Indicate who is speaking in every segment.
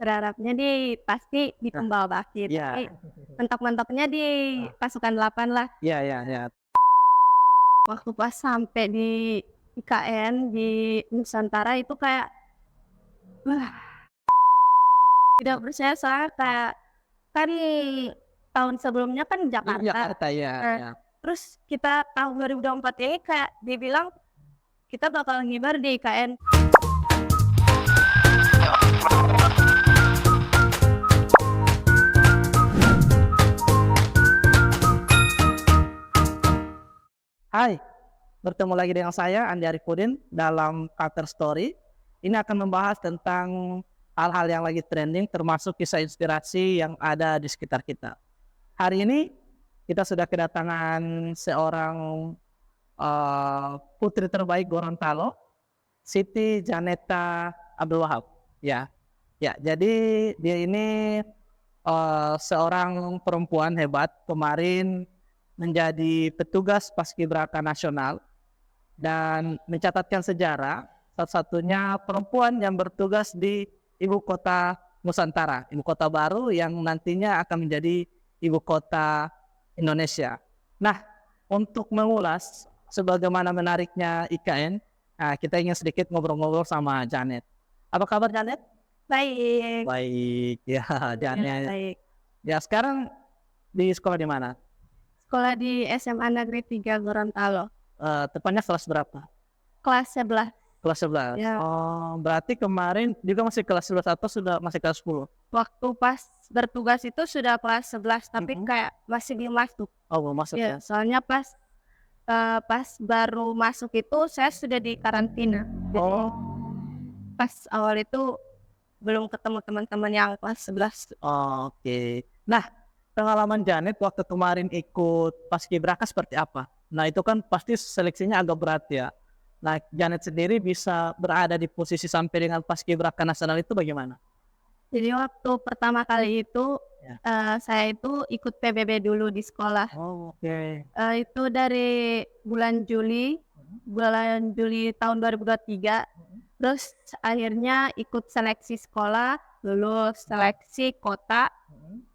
Speaker 1: Berharapnya pasti di
Speaker 2: Nah,
Speaker 1: pembawa baki,
Speaker 2: iya.
Speaker 1: tapi mentok-mentoknya di
Speaker 2: Ah,
Speaker 1: pasukan 8 lah.
Speaker 2: iya iya iya.
Speaker 1: Waktu pas sampai di IKN di Nusantara itu kayak, wah, tidak percaya soalnya kayak kan tahun sebelumnya kan
Speaker 2: Di
Speaker 1: Jakarta.
Speaker 2: Jakarta, iya
Speaker 1: Nah,
Speaker 2: iya.
Speaker 1: terus kita tahun 2024 ini kayak dibilang kita bakal ngibar di IKN.
Speaker 2: Hai, bertemu lagi dengan saya Andi Arifudin dalam Cover Story. Ini akan membahas tentang hal-hal yang lagi trending termasuk kisah inspirasi yang ada di sekitar kita. Hari ini kita sudah kedatangan seorang putri terbaik Gorontalo, Siti Janeta Abdul Wahab. Ya, ya. Jadi dia ini seorang perempuan hebat, kemarin menjadi petugas paskibraka nasional dan mencatatkan sejarah, satu-satunya perempuan yang bertugas di ibu kota Nusantara, ibu kota baru yang nantinya akan menjadi ibu kota Indonesia. Nah, untuk mengulas sebagaimana menariknya IKN, nah, kita ingin sedikit ngobrol-ngobrol sama Janet. Apa kabar Janet?
Speaker 1: Baik,
Speaker 2: Baik, ya
Speaker 1: ya
Speaker 2: Janet.
Speaker 1: baik.
Speaker 2: Ya sekarang di sekolah di mana?
Speaker 1: Sekolah di SMA Negeri 3 Gorontalo,
Speaker 2: Tepatnya kelas berapa?
Speaker 1: kelas 11.
Speaker 2: Kelas 11.
Speaker 1: Ya,
Speaker 2: Oh, berarti kemarin juga masih kelas 11 atau sudah masih kelas 10?
Speaker 1: waktu pas bertugas itu sudah kelas 11 tapi
Speaker 2: Mhm.
Speaker 1: kayak masih belum masuk.
Speaker 2: Oh, belum masuk
Speaker 1: Ya,
Speaker 2: ya?
Speaker 1: soalnya pas baru masuk itu saya sudah di karantina. Jadi
Speaker 2: Oh,
Speaker 1: pas awal itu belum ketemu teman-teman yang kelas 11.
Speaker 2: oke. Nah, pengalaman Janet waktu kemarin ikut paskibraka seperti apa? Nah, itu kan pasti seleksinya agak berat ya. Nah, Janet sendiri bisa berada di posisi sampai dengan paskibraka nasional itu bagaimana?
Speaker 1: Jadi waktu pertama kali itu,
Speaker 2: Ya.
Speaker 1: saya itu ikut PBB dulu di sekolah.
Speaker 2: Oh, oke.
Speaker 1: Itu dari bulan Juli tahun 2023, terus akhirnya ikut seleksi sekolah, lulus, seleksi kota,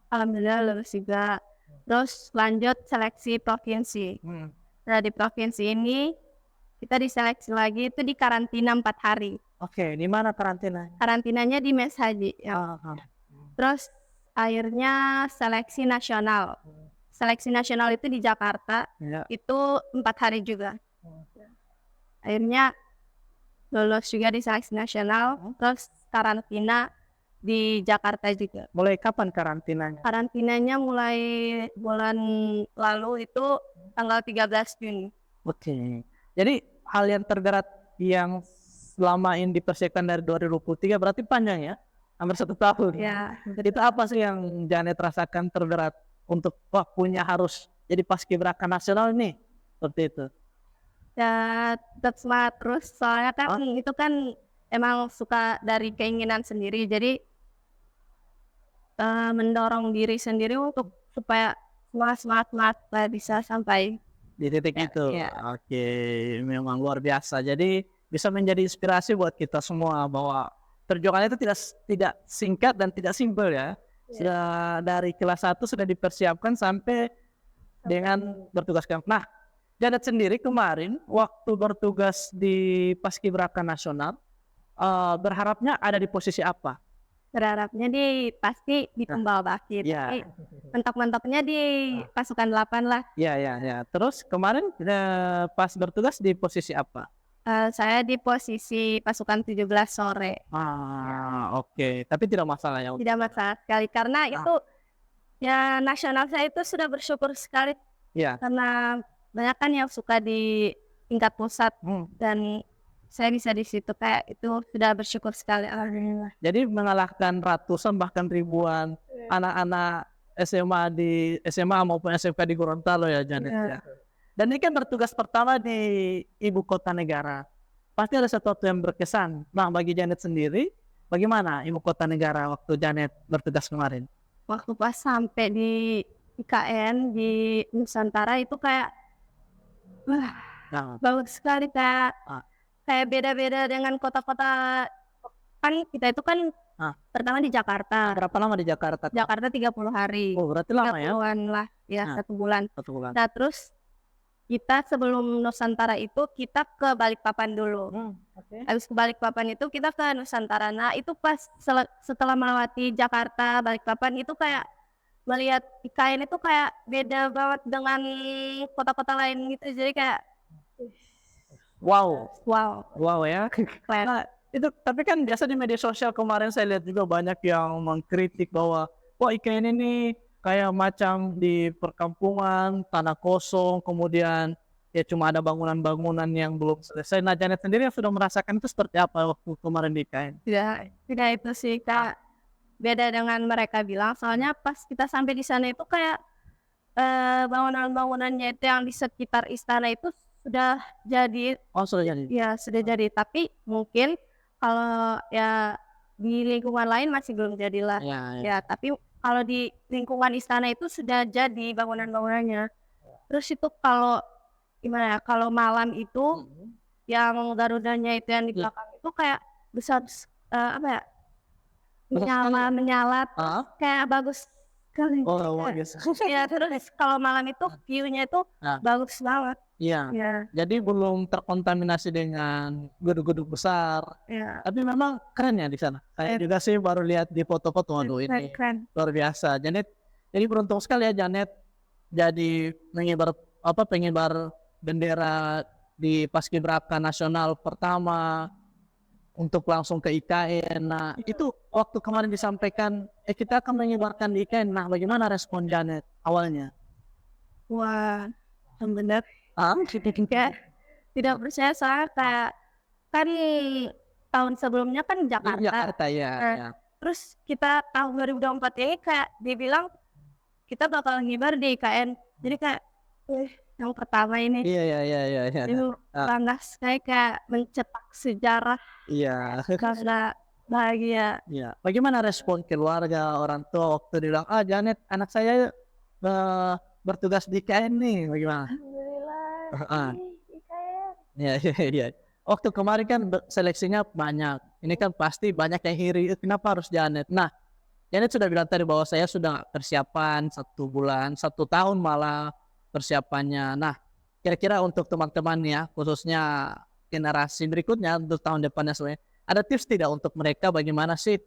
Speaker 1: alhamdulillah lulus juga. Terus lanjut seleksi provinsi.
Speaker 2: Hmm.
Speaker 1: Nah, di provinsi ini kita diseleksi lagi itu di karantina 4 hari.
Speaker 2: Oke, di mana karantina?
Speaker 1: Karantinanya di Mes Haji ya.
Speaker 2: Ah, ah.
Speaker 1: Terus akhirnya seleksi nasional. Seleksi nasional itu di Jakarta,
Speaker 2: Ya.
Speaker 1: itu 4 hari juga. Akhirnya lulus juga di seleksi nasional, terus karantina di Jakarta juga.
Speaker 2: Mulai kapan karantinanya?
Speaker 1: Karantinanya mulai bulan lalu itu tanggal 13 Juni.
Speaker 2: Oke. Jadi hal yang terberat yang selama ini dipersiapkan dari 2023 berarti panjang ya? Hampir 1 tahun.
Speaker 1: Ya,
Speaker 2: Itu apa sih yang Janet rasakan terberat untuk waktunya harus jadi paskibraka nasional nih? Seperti itu.
Speaker 1: ya tetap semangat terus soalnya kan
Speaker 2: Ah,
Speaker 1: itu kan emang suka dari keinginan sendiri. Jadi mendorong diri sendiri untuk supaya semangat lah bisa sampai
Speaker 2: di titik
Speaker 1: ya,
Speaker 2: itu.
Speaker 1: ya.
Speaker 2: Oke, memang luar biasa. Jadi bisa menjadi inspirasi buat kita semua bahwa perjuangan itu tidak singkat dan tidak simpel ya.
Speaker 1: Ya.
Speaker 2: Sudah dari kelas 1 sudah dipersiapkan sampai dengan bertugas camp. Nah, Janet sendiri kemarin waktu bertugas di Paskibraka Nasional, berharapnya ada di posisi apa?
Speaker 1: Berharapnya pasti di
Speaker 2: Nah,
Speaker 1: pembawa baki,
Speaker 2: ya,
Speaker 1: tapi mentok-mentoknya di
Speaker 2: ah,
Speaker 1: pasukan 8 lah.
Speaker 2: ya, ya, ya. Terus kemarin pas bertugas di posisi apa?
Speaker 1: Saya di posisi pasukan 17 sore. Ya,
Speaker 2: Oke. Tapi tidak masalah ya.
Speaker 1: tidak masalah sekali karena
Speaker 2: Ah,
Speaker 1: itu ya nasional saya itu sudah bersyukur sekali
Speaker 2: iya.
Speaker 1: karena banyak kan yang suka di tingkat pusat
Speaker 2: Hmm.
Speaker 1: dan saya bisa di situ kayak itu sudah bersyukur sekali, alhamdulillah.
Speaker 2: Jadi mengalahkan ratusan bahkan ribuan anak-anak SMA maupun SMK di Gorontalo ya Janet
Speaker 1: Iya.
Speaker 2: ya. Dan ini kan bertugas pertama di ibu kota negara. Pasti ada sesuatu yang berkesan. Nah, bagi Janet sendiri, bagaimana ibu kota negara waktu Janet bertugas kemarin?
Speaker 1: Waktu pas sampai di IKN di Nusantara itu kayak, wah,
Speaker 2: Nah,
Speaker 1: bagus sekali, Kak.
Speaker 2: ah,
Speaker 1: Kayak beda-beda dengan kota-kota, kan kita itu kan Pertama di Jakarta.
Speaker 2: Berapa lama di Jakarta?
Speaker 1: Jakarta 30 hari.
Speaker 2: Oh, berarti lama ya?
Speaker 1: 30-an lah, ya,
Speaker 2: Nah.
Speaker 1: 1 bulan.
Speaker 2: 1 bulan.
Speaker 1: Nah, terus kita sebelum Nusantara itu kita ke Balikpapan dulu.
Speaker 2: Oke.
Speaker 1: Habis ke Balikpapan itu kita ke Nusantara. Nah, itu pas setelah melewati Jakarta, Balikpapan itu kayak melihat IKN itu kayak beda banget dengan kota-kota lain gitu. Jadi kayak
Speaker 2: Wow.
Speaker 1: wow,
Speaker 2: ya.
Speaker 1: keren.
Speaker 2: Nah, itu tapi kan biasa di media sosial kemarin saya lihat juga banyak yang mengkritik bahwa wah IKN ini kayak macam di perkampungan, tanah kosong, kemudian ya cuma ada bangunan-bangunan yang belum selesai. Nah, Janet sendiri yang sudah merasakan itu seperti apa waktu kemarin di IKN?
Speaker 1: Tidak itu sih Kak, beda dengan mereka bilang. Soalnya pas kita sampai di sana itu kayak bangunan-bangunannya itu yang di sekitar istana itu sudah jadi.
Speaker 2: Oh, sudah jadi.
Speaker 1: Ya, sudah jadi. Tapi mungkin kalau ya di lingkungan lain masih belum jadilah.
Speaker 2: Ya.
Speaker 1: Ya, tapi kalau di lingkungan istana itu sudah jadi bangunan-bangunannya. Terus itu kalau gimana ya? Kalau malam itu yang Garudanya itu yang di belakang itu kayak besar, apa ya? Menyala kayak bagus sekali.
Speaker 2: Oh, biasa.
Speaker 1: Ya, terus kalau malam itu view-nya itu bagus banget.
Speaker 2: Iya.
Speaker 1: Ya,
Speaker 2: Jadi belum terkontaminasi dengan gedung-gedung besar.
Speaker 1: ya.
Speaker 2: Tapi memang keren ya di sana. Saya juga sih baru lihat di foto-foto, waduh ini
Speaker 1: Keren.
Speaker 2: luar biasa. Janet, jadi beruntung sekali ya Janet jadi pengibar bendera di Paskibraka Nasional pertama untuk langsung ke IKN. Nah, itu waktu kemarin disampaikan kita akan mengibarkan di IKN. Nah, bagaimana respon Janet awalnya?
Speaker 1: Wah, benar. Kayak tidak percaya soalnya kayak kan tahun sebelumnya kan Jakarta.
Speaker 2: Jakarta ya.
Speaker 1: Terus kita tahun 2024 ini kayak dibilang kita bakal ngibar di IKN. Jadi kayak yang pertama ini.
Speaker 2: Iya.
Speaker 1: Itu bangga sekali kayak mencetak sejarah.
Speaker 2: Iya.
Speaker 1: Karena bahagia.
Speaker 2: Iya. Bagaimana respon keluarga, orang tua waktu bilang, Janet anak saya bertugas di IKN nih, bagaimana? Iya. Waktu kemarin kan seleksinya banyak. Ini kan pasti banyak yang iri. Kenapa harus Janet? Nah, Janet sudah bilang tadi bahwa saya sudah persiapan 1 bulan, 1 tahun malah persiapannya. Nah, kira-kira untuk teman-teman ya, khususnya generasi berikutnya untuk tahun depannya sebenarnya, ada tips tidak untuk mereka bagaimana sih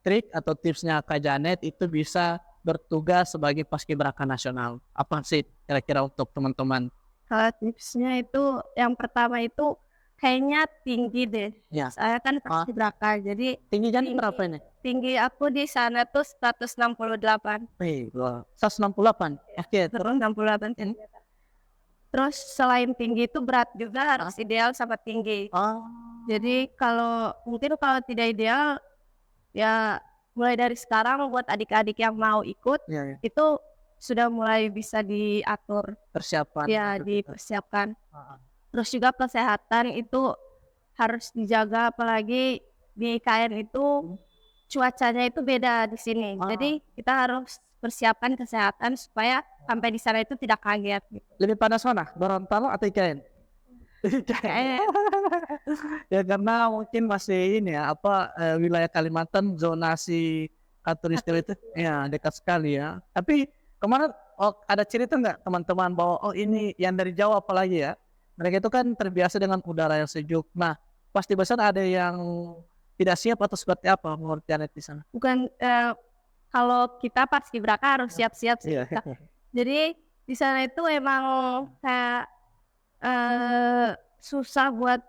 Speaker 2: trik atau tipsnya Kak Janet itu bisa bertugas sebagai Paskibraka Nasional? Apa sih kira-kira untuk teman-teman?
Speaker 1: Kalau tipsnya itu yang pertama itu kayaknya tinggi deh.
Speaker 2: Ya.
Speaker 1: Saya kan Paskibraka, jadi
Speaker 2: Tinggi Janet berapa ini?
Speaker 1: tinggi aku di sana tuh 168.
Speaker 2: 168. Oke,
Speaker 1: Terus 68 cm. Terus selain tinggi itu berat juga harus ideal sama tinggi. Jadi kalau tidak ideal ya mulai dari sekarang buat adik-adik yang mau ikut itu sudah mulai bisa diatur.
Speaker 2: Persiapan.
Speaker 1: Ya, dipersiapkan. Terus juga kesehatan itu harus dijaga, apalagi di IKN itu cuacanya itu beda di sini. Jadi kita harus persiapkan kesehatan supaya sampai di sana itu tidak kaget gitu.
Speaker 2: Lebih panas mana? Gorontalo atau IKN? Ya karena mungkin masih ini ya wilayah Kalimantan zonasi khatulistiwa itu ya dekat sekali ya. Tapi kemarin ada cerita nggak teman-teman bahwa ini yang dari Jawa apalagi ya, mereka itu kan terbiasa dengan udara yang sejuk. Nah, pasti besar ada yang tidak siap atau seperti apa menurut Janet di sana?
Speaker 1: Bukan, kalau kita Paskibraka harus siap-siap sih. Jadi di sana itu emang kayak susah buat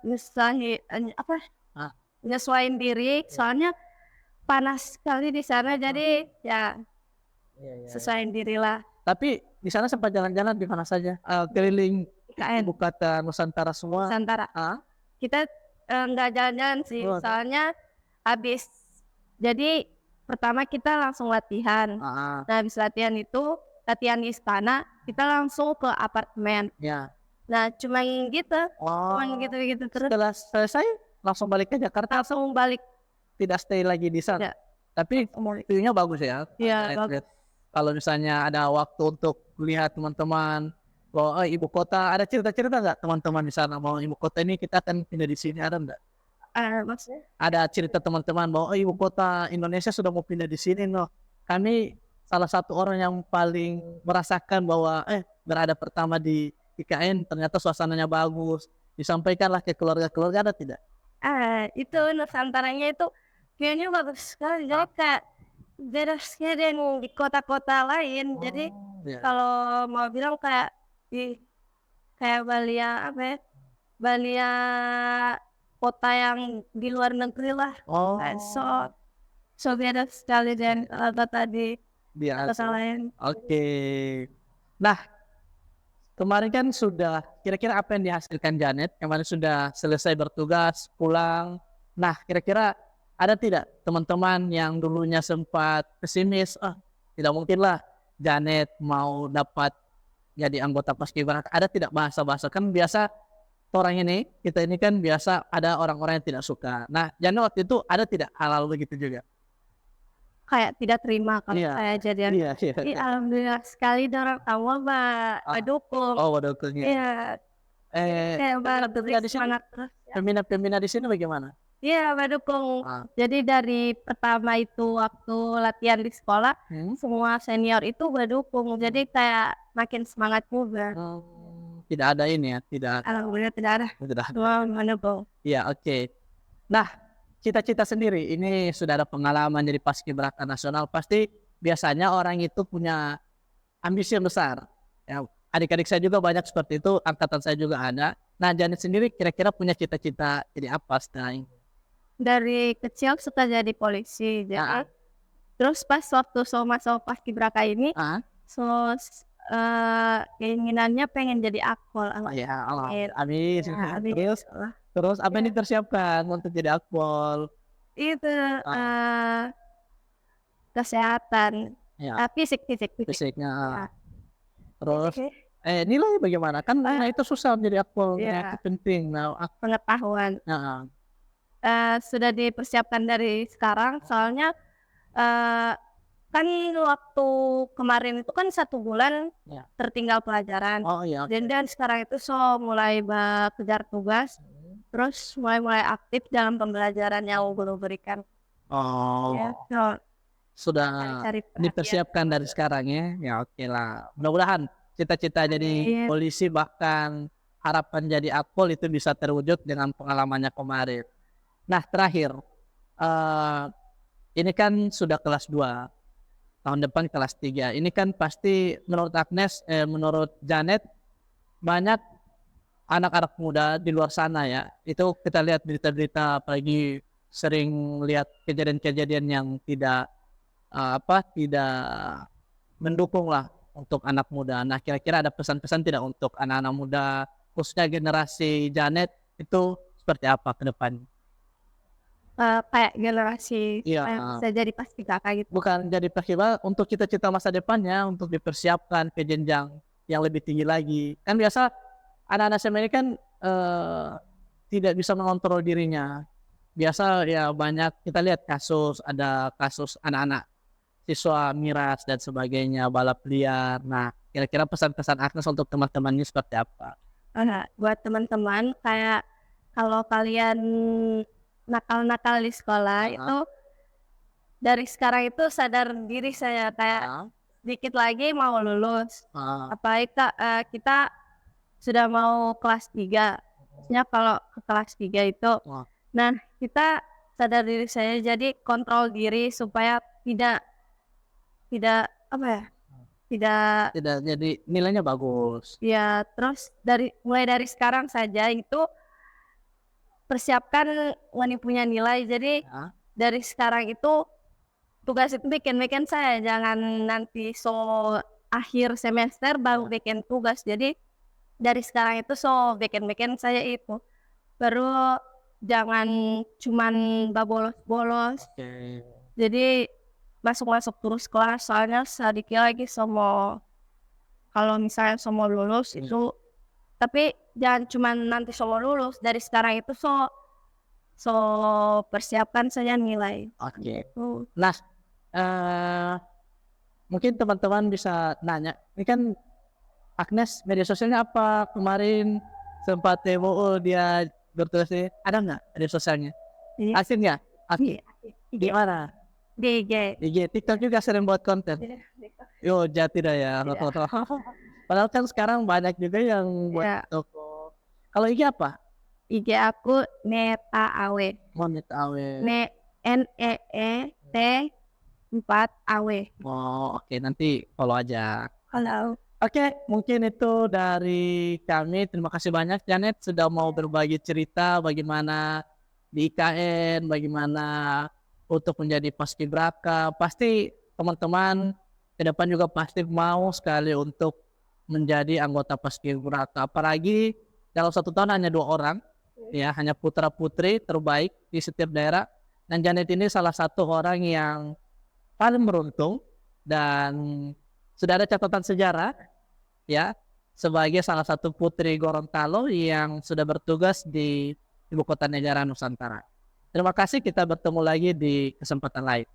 Speaker 1: nyesuaiin diri, soalnya panas sekali di sana. Jadi ya sesuaiin diri lah.
Speaker 2: Tapi di sana sempat jalan-jalan di mana saja? Keliling
Speaker 1: IKN.
Speaker 2: Ibu kota Nusantara semua.
Speaker 1: Nusantara. Kita nggak jalan-jalan sih, soalnya habis. Jadi pertama kita langsung latihan. Nah, habis latihan itu latihan di istana, kita langsung ke apartemen.
Speaker 2: Ya.
Speaker 1: Nah, cuma gitu. Cuma gitu terus.
Speaker 2: Setelah selesai langsung balik ke Jakarta.
Speaker 1: Langsung balik.
Speaker 2: Tidak stay lagi di sana. Tapi view-nya bagus ya.
Speaker 1: Iya, bagus.
Speaker 2: Kalau misalnya ada waktu untuk lihat teman-teman bahwa ibu kota, ada cerita-cerita nggak teman-teman di sana mau ibu kota ini kita akan pindah di sini, ada nggak?
Speaker 1: Maksudnya?
Speaker 2: Ada cerita teman-teman bahwa ibu kota Indonesia sudah mau pindah di sini loh. Kami salah satu orang yang paling merasakan bahwa berada pertama di IKN ternyata suasananya bagus. Disampaikanlah ke keluarga-keluarga, ada tidak?
Speaker 1: Itu Nusantaranya itu kayaknya bagus sekali. Jadi kayak beda sekali dengan di kota-kota lain. Jadi
Speaker 2: Ya.
Speaker 1: kalau mau bilang kayak kayak Balia apa ya? Balia kota yang di luar negeri lah. Kayak so beda sekali dengan kota di kota
Speaker 2: Biasa.
Speaker 1: lain.
Speaker 2: Oke. Nah, kemarin kan sudah kira-kira apa yang dihasilkan Janet? Kemarin sudah selesai bertugas, pulang. Nah, kira-kira ada tidak teman-teman yang dulunya sempat pesimis, tidak mungkin lah Janet mau dapat jadi anggota Paskibraka. Ada tidak bahasa-bahasa, kan biasa orang ini, kita ini kan biasa ada orang-orang yang tidak suka. Nah, Janet waktu itu ada tidak hal-hal begitu juga?
Speaker 1: Kayak tidak terima kalau
Speaker 2: Iya.
Speaker 1: saya jadian.
Speaker 2: Iya.
Speaker 1: Alhamdulillah sekali orang tahu dukung.
Speaker 2: Waduh,
Speaker 1: Iya, kayak beri
Speaker 2: di sini,
Speaker 1: semangat terus.
Speaker 2: pembina-pembina di sini bagaimana?
Speaker 1: Iya, dukung.
Speaker 2: Ah.
Speaker 1: Jadi dari pertama itu waktu latihan di sekolah, semua senior itu dukung. Jadi kayak makin semangat juga.
Speaker 2: Tidak ada ini ya, tidak
Speaker 1: Alhamdulillah tidak ada.
Speaker 2: ada.
Speaker 1: Semua mendukung.
Speaker 2: Ya, oke. Nah, cita-cita sendiri ini sudah ada pengalaman jadi Paskibraka nasional, pasti biasanya orang itu punya ambisi yang besar. Ya, adik-adik saya juga banyak seperti itu, angkatan saya juga ada. Nah, Janet sendiri kira-kira punya cita-cita jadi apa setelah ini?
Speaker 1: Dari kecil suka jadi polisi. Jadi, terus pas waktu masuk Paskibraka ini, keinginannya pengen jadi akpol.
Speaker 2: Ya Allah, amin. Terus apa yang dipersiapkan untuk jadi akpol?
Speaker 1: Itu kesehatan,
Speaker 2: fisiknya. Terus nilai bagaimana? Kan itu susah menjadi akpol, itu penting. Nah,
Speaker 1: pengetahuan sudah dipersiapkan dari sekarang. Soalnya kan waktu kemarin itu kan 1 bulan tertinggal pelajaran. Dan sekarang itu mulai kejar tugas, terus mulai aktif dalam pembelajaran yang guru berikan.
Speaker 2: Sudah dipersiapkan dari sekarang ya. Ya oke lah. Mudah-mudahan cita-cita jadi polisi bahkan harapan jadi akpol itu bisa terwujud dengan pengalamannya kemarin. Nah, terakhir ini kan sudah kelas 2, tahun depan kelas 3. Ini kan pasti menurut Agnes, menurut Janet, banyak anak-anak muda di luar sana ya. Itu kita lihat berita-berita, apalagi sering lihat kejadian-kejadian yang tidak tidak mendukung lah untuk anak muda. Nah, kira-kira ada pesan-pesan tidak untuk anak-anak muda, khususnya generasi Janet, itu seperti apa ke depan?
Speaker 1: Kayak generasi bisa jadi Paskibraka gitu.
Speaker 2: Bukan jadi Paskibraka, untuk cita-cita masa depannya, untuk dipersiapkan ke jenjang yang lebih tinggi lagi. Kan biasa anak-anak SMA ini kan tidak bisa mengontrol dirinya. Biasa ya banyak kita lihat ada kasus anak-anak siswa miras dan sebagainya, balap liar. Nah, kira-kira pesan-pesan Agnes untuk teman-temannya seperti apa?
Speaker 1: Buat teman-teman, kayak kalau kalian nakal-nakal di sekolah itu dari sekarang itu sadar diri saya, kayak dikit lagi mau lulus. Apalagi kita sudah mau kelas 3. Maksudnya kalau ke kelas 3 itu nah kita sadar diri saya, jadi kontrol diri supaya tidak
Speaker 2: jadi nilainya bagus.
Speaker 1: Ya, terus mulai dari sekarang saja itu persiapkan punya nilai. Jadi dari sekarang itu tugas itu bikin saya, jangan nanti akhir semester baru bikin tugas. Jadi dari sekarang itu bikin saya itu, baru jangan cuman bolos-bolos. Jadi masuk terus kelas, soalnya sedikit lagi kalau misalnya mau lulus itu. Tapi jangan cuma nanti lulus, dari sekarang itu persiapkan saja nilai.
Speaker 2: Nah, mungkin teman-teman bisa nanya, ini kan Agnes media sosialnya apa? Kemarin sempat dia bertulis, ada nggak media sosialnya?
Speaker 1: Iya.
Speaker 2: Asin ya? Asin.
Speaker 1: IG.
Speaker 2: Gimana?
Speaker 1: Di IG.
Speaker 2: IG, TikTok juga sering buat konten. Yo, tidak ya.
Speaker 1: Tidak.
Speaker 2: Padahal kan sekarang banyak juga yang buat
Speaker 1: Ya,
Speaker 2: toko. Kalau IG apa?
Speaker 1: IG aku Neta Awe.
Speaker 2: Monet Awe.
Speaker 1: NEET 4 AW.
Speaker 2: Oh, oke, nanti follow aja.
Speaker 1: Halo.
Speaker 2: Oke, mungkin itu dari kami. Terima kasih banyak Janet sudah mau berbagi cerita bagaimana di IKN, bagaimana untuk menjadi paskibraka. Pasti teman-teman ke depan juga pasti mau sekali untuk menjadi anggota paskibraka. Apalagi dalam 1 tahun hanya 2 orang, ya hanya putra putri terbaik di setiap daerah. Dan Janet ini salah satu orang yang paling beruntung dan sudah ada catatan sejarah ya sebagai salah satu putri Gorontalo yang sudah bertugas di ibu kota negara Nusantara. Terima kasih, kita bertemu lagi di kesempatan lain.